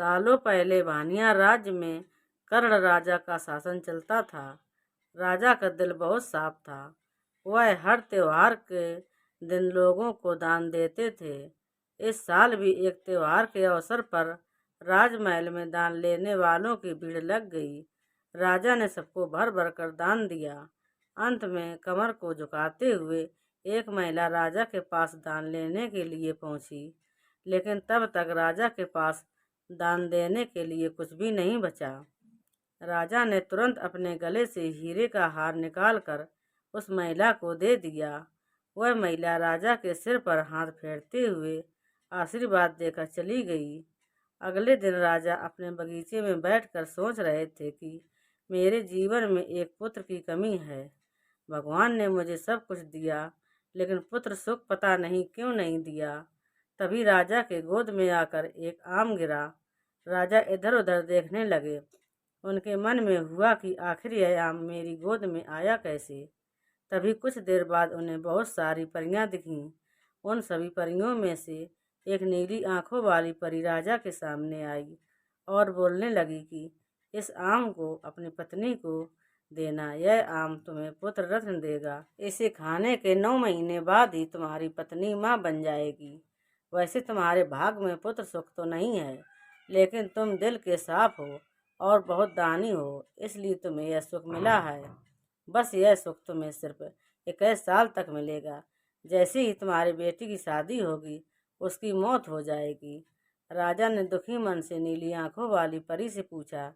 सालों पहले भानिया राज्य में कर्ण राजा का शासन चलता था। राजा का दिल बहुत साफ था। वह हर त्योहार के दिन लोगों को दान देते थे। इस साल भी एक त्योहार के अवसर पर राजमहल में दान लेने वालों की भीड़ लग गई। राजा ने सबको भर भर कर दान दिया। अंत में कमर को झुकाते हुए एक महिला राजा के पास दान लेने के लिए पहुंची, लेकिन तब तक राजा के पास दान देने के लिए कुछ भी नहीं बचा। राजा ने तुरंत अपने गले से हीरे का हार निकालकर उस महिला को दे दिया। वह महिला राजा के सिर पर हाथ फेरते हुए आशीर्वाद देकर चली गई। अगले दिन राजा अपने बगीचे में बैठकर सोच रहे थे कि मेरे जीवन में एक पुत्र की कमी है। भगवान ने मुझे सब कुछ दिया, लेकिन पुत्र सुख पता नहीं क्यों नहीं दिया। तभी राजा के गोद में आकर एक आम गिरा। राजा इधर उधर देखने लगे। उनके मन में हुआ कि आखिर यह आम मेरी गोद में आया कैसे। तभी कुछ देर बाद उन्हें बहुत सारी परियां दिखीं। उन सभी परियों में से एक नीली आंखों वाली परी राजा के सामने आई और बोलने लगी कि इस आम को अपनी पत्नी को देना, यह आम तुम्हें पुत्र रत्न देगा। इसे खाने के 9 महीने बाद ही तुम्हारी पत्नी माँ बन जाएगी। वैसे तुम्हारे भाग में पुत्र सुख तो नहीं है, लेकिन तुम दिल के साफ हो और बहुत दानी हो, इसलिए तुम्हें यह सुख मिला है। बस यह सुख तुम्हें सिर्फ 21 साल तक मिलेगा। जैसे ही तुम्हारी बेटी की शादी होगी, उसकी मौत हो जाएगी। राजा ने दुखी मन से नीली आंखों वाली परी से पूछा,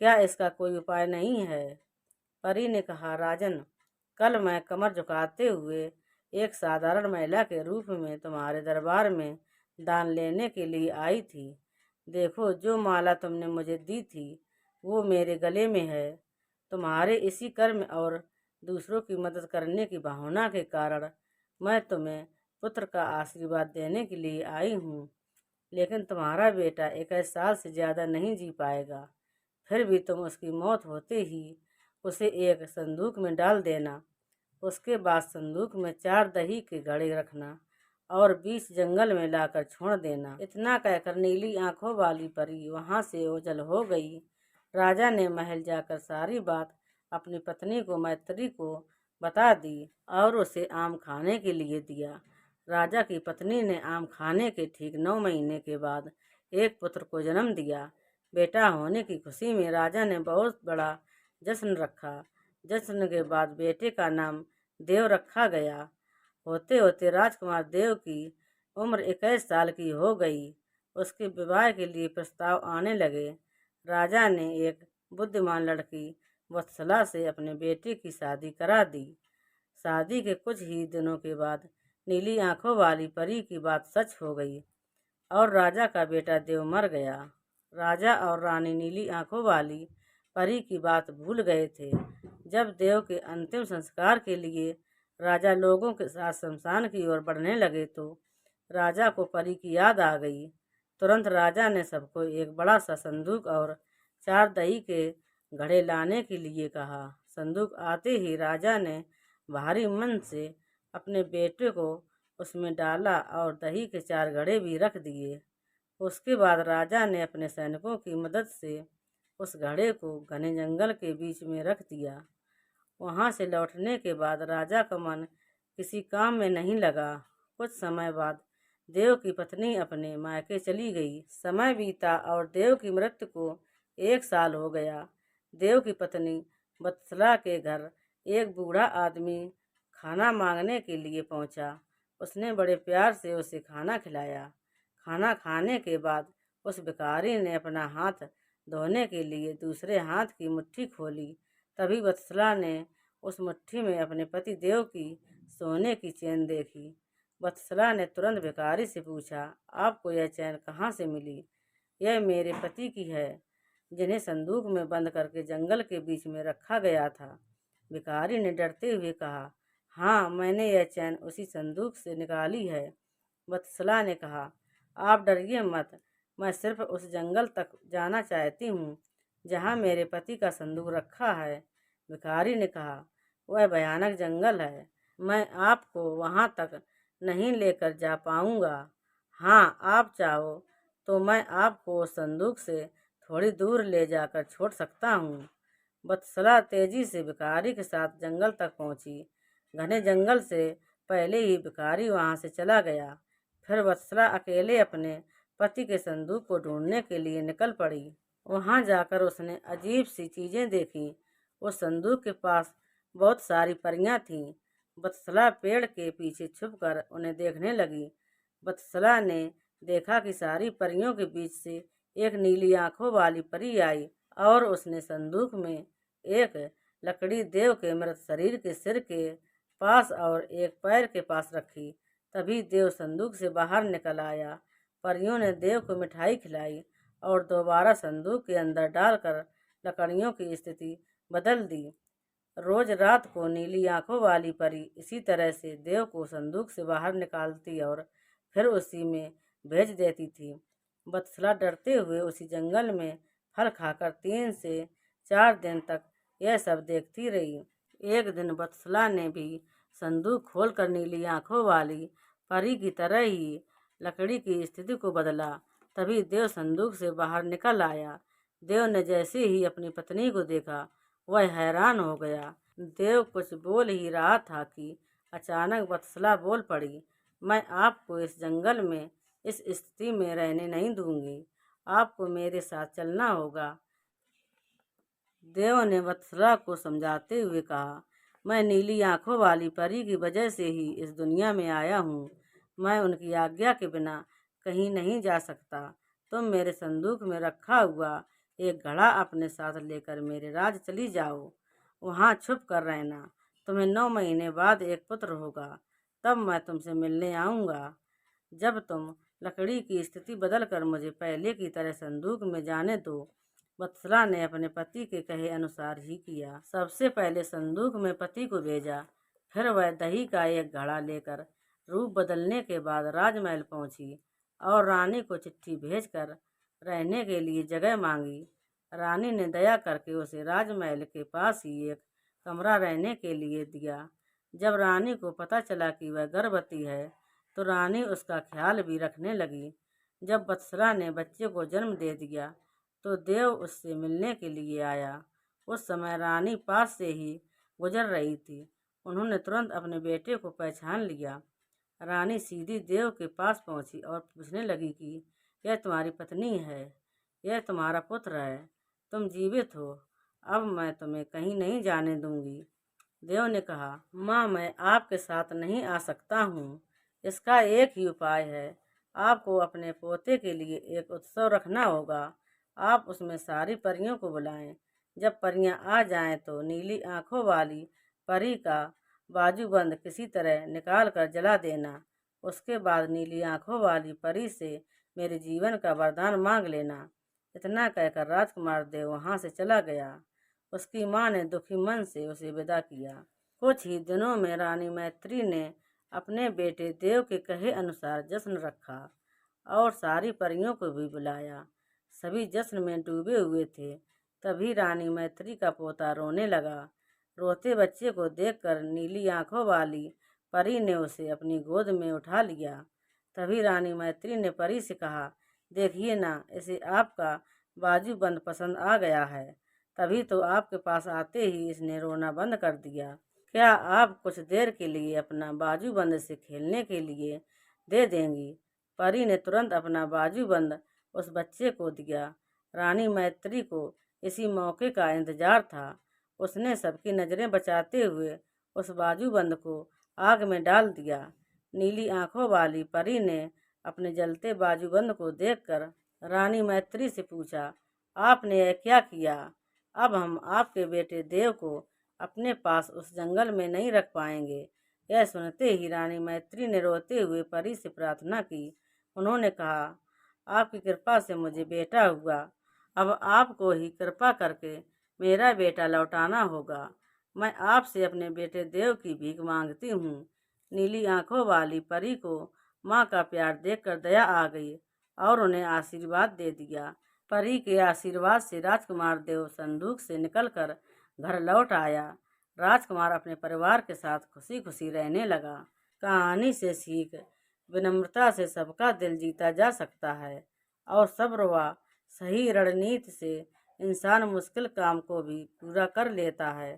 क्या इसका कोई उपाय नहीं है? परी ने कहा, राजन, कल मैं कमर झुकाते हुए एक साधारण महिला के रूप में तुम्हारे दरबार में दान लेने के लिए आई थी। देखो, जो माला तुमने मुझे दी थी वो मेरे गले में है। तुम्हारे इसी कर्म और दूसरों की मदद करने की भावना के कारण मैं तुम्हें पुत्र का आशीर्वाद देने के लिए आई हूँ। लेकिन तुम्हारा बेटा 21 साल से ज़्यादा नहीं जी पाएगा। फिर भी तुम उसकी मौत होते ही उसे एक संदूक में डाल देना। उसके बाद संदूक में 4 दही के घड़े रखना और बीच जंगल में लाकर छोड़ देना। इतना कहकर नीली आंखों वाली परी वहां से ओझल हो गई। राजा ने महल जाकर सारी बात अपनी पत्नी को मैत्री को बता दी और उसे आम खाने के लिए दिया। राजा की पत्नी ने आम खाने के ठीक 9 महीने के बाद एक पुत्र को जन्म दिया। बेटा होने की खुशी में राजा ने बहुत बड़ा जश्न रखा। जश्न के बाद बेटे का नाम देव रखा गया। होते होते राजकुमार देव की उम्र 21 साल की हो गई। उसके विवाह के लिए प्रस्ताव आने लगे। राजा ने एक बुद्धिमान लड़की वत्सला से अपने बेटे की शादी करा दी। शादी के कुछ ही दिनों के बाद नीली आंखों वाली परी की बात सच हो गई और राजा का बेटा देव मर गया। राजा और रानी नीली आंखों वाली परी की बात भूल गए थे। जब देव के अंतिम संस्कार के लिए राजा लोगों के साथ शमशान की ओर बढ़ने लगे तो राजा को परी की याद आ गई। तुरंत राजा ने सबको एक बड़ा सा संदूक और 4 दही के घड़े लाने के लिए कहा। संदूक आते ही राजा ने भारी मन से अपने बेटे को उसमें डाला और दही के 4 घड़े भी रख दिए। उसके बाद राजा ने अपने सैनिकों की मदद से उस घड़े को घने जंगल के बीच में रख दिया। वहां से लौटने के बाद राजा का मन किसी काम में नहीं लगा। कुछ समय बाद देव की पत्नी अपने मायके चली गई। समय बीता और देव की मृत्यु को 1 साल हो गया। देव की पत्नी वत्सला के घर एक बूढ़ा आदमी खाना मांगने के लिए पहुंचा। उसने बड़े प्यार से उसे खाना खिलाया। खाना खाने के बाद उस भिखारी ने अपना हाथ धोने के लिए दूसरे हाथ की मुट्ठी खोली। तभी वत्सला ने उस मुट्ठी में अपने पति देव की सोने की चैन देखी। वत्सला ने तुरंत भिखारी से पूछा, आपको यह चैन कहाँ से मिली? यह मेरे पति की है, जिन्हें संदूक में बंद करके जंगल के बीच में रखा गया था। भिखारी ने डरते हुए कहा, हाँ, मैंने यह चैन उसी संदूक से निकाली है। वत्सला ने कहा, आप डरिए मत, मैं सिर्फ उस जंगल तक जाना चाहती हूँ जहाँ मेरे पति का संदूक रखा है। भिखारी ने कहा, वह भयानक जंगल है, मैं आपको वहाँ तक नहीं लेकर जा पाऊँगा। हाँ, आप चाहो तो मैं आपको उस संदूक से थोड़ी दूर ले जाकर छोड़ सकता हूँ। वत्सला तेजी से भिखारी के साथ जंगल तक पहुंची। घने जंगल से पहले ही भिखारी वहां से चला गया। फिर वत्सला अकेले अपने पति के संदूक को ढूंढने के लिए निकल पड़ी। वहां जाकर उसने अजीब सी चीजें देखी। उस संदूक के पास बहुत सारी परियां थीं। वत्सला पेड़ के पीछे छुपकर उन्हें देखने लगी। वत्सला ने देखा कि सारी परियों के बीच से एक नीली आंखों वाली परी आई और उसने संदूक में एक लकड़ी देव के मृत शरीर के सिर के पास और एक पैर के पास रखी। तभी देव संदूक से बाहर निकल आया। परियों ने देव को मिठाई खिलाई और दोबारा संदूक के अंदर डालकर लकड़ियों की स्थिति बदल दी। रोज रात को नीली आंखों वाली परी इसी तरह से देव को संदूक से बाहर निकालती और फिर उसी में भेज देती थी। वत्सला डरते हुए उसी जंगल में फल खाकर 3 से 4 दिन तक यह सब देखती रही। एक दिन वत्सला ने भी संदूक खोलकर नीली आंखों वाली परी की तरह ही लकड़ी की स्थिति को बदला। तभी देव संदूक से बाहर निकल आया। देव ने जैसे ही अपनी पत्नी को देखा वह हैरान हो गया। देव कुछ बोल ही रहा था कि अचानक वत्सला बोल पड़ी, मैं आपको इस जंगल में इस स्थिति में रहने नहीं दूंगी। आपको मेरे साथ चलना होगा। देव ने वत्सला को समझाते हुए कहा, मैं नीली आंखों वाली परी की वजह से ही इस दुनिया में आया हूँ। मैं उनकी आज्ञा के बिना कहीं नहीं जा सकता। तुम मेरे संदूक में रखा हुआ एक घड़ा अपने साथ लेकर मेरे राज चली जाओ। वहाँ छुप कर रहना। तुम्हें 9 महीने बाद एक पुत्र होगा। तब मैं तुमसे मिलने आऊँगा। जब तुम लकड़ी की स्थिति बदलकर मुझे पहले की तरह संदूक में जाने दो। वत्सला ने अपने पति के कहे अनुसार ही किया। सबसे पहले संदूक में पति को भेजा। फिर वह दही का एक घड़ा लेकर रूप बदलने के बाद राजमहल पहुंची और रानी को चिट्ठी भेजकर रहने के लिए जगह मांगी। रानी ने दया करके उसे राजमहल के पास ही एक कमरा रहने के लिए दिया। जब रानी को पता चला कि वह गर्भवती है तो रानी उसका ख्याल भी रखने लगी। जब वत्सला ने बच्चे को जन्म दे दिया तो देव उससे मिलने के लिए आया। उस समय रानी पास से ही गुजर रही थी। उन्होंने तुरंत अपने बेटे को पहचान लिया। रानी सीधी देव के पास पहुंची और पूछने लगी कि यह तुम्हारी पत्नी है, यह तुम्हारा पुत्र है, तुम जीवित हो। अब मैं तुम्हें कहीं नहीं जाने दूंगी। देव ने कहा, माँ मैं आपके साथ नहीं आ सकता हूँ। इसका एक ही उपाय है, आपको अपने पोते के लिए एक उत्सव रखना होगा। आप उसमें सारी परियों को बुलाएं। जब परियां आ जाएं तो नीली आंखों वाली परी का बाजूबंद किसी तरह निकाल कर जला देना। उसके बाद नीली आंखों वाली परी से मेरे जीवन का वरदान मांग लेना। इतना कहकर राजकुमार देव वहां से चला गया। उसकी माँ ने दुखी मन से उसे विदा किया। कुछ ही दिनों में रानी मैत्री ने अपने बेटे देव के कहे अनुसार जश्न रखा और सारी परियों को भी बुलाया। सभी जश्न में डूबे हुए थे। तभी रानी मैत्री का पोता रोने लगा। रोते बच्चे को देखकर नीली आंखों वाली परी ने उसे अपनी गोद में उठा लिया। तभी रानी मैत्री ने परी से कहा, देखिए ना, इसे आपका बाजूबंद पसंद आ गया है। तभी तो आपके पास आते ही इसने रोना बंद कर दिया। क्या आप कुछ देर के लिए अपना बाजूबंद से खेलने के लिए दे देंगी? परी ने तुरंत अपना बाजूबंद उस बच्चे को दिया। रानी मैत्री को इसी मौके का इंतजार था। उसने सबकी नज़रें बचाते हुए उस बाजूबंद को आग में डाल दिया। नीली आंखों वाली परी ने अपने जलते बाजूबंद को देखकर रानी मैत्री से पूछा, आपने यह क्या किया? अब हम आपके बेटे देव को अपने पास उस जंगल में नहीं रख पाएंगे। यह सुनते ही रानी मैत्री ने रोते हुए परी से प्रार्थना की। उन्होंने कहा, आपकी कृपा से मुझे बेटा हुआ। अब आपको ही कृपा करके मेरा बेटा लौटाना होगा। मैं आपसे अपने बेटे देव की भीख मांगती हूँ। नीली आंखों वाली परी को माँ का प्यार देखकर दया आ गई और उन्हें आशीर्वाद दे दिया। परी के आशीर्वाद से राजकुमार देव संदूक से निकलकर घर लौट आया। राजकुमार अपने परिवार के साथ खुशी खुशी रहने लगा। कहानी से सीख, विनम्रता से सबका दिल जीता जा सकता है। और सब्र व सही रणनीति से इंसान मुश्किल काम को भी पूरा कर लेता है।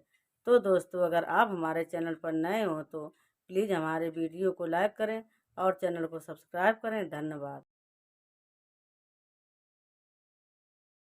तो दोस्तों, अगर आप हमारे चैनल पर नए हो तो प्लीज़ हमारे वीडियो को लाइक करें और चैनल को सब्सक्राइब करें। धन्यवाद।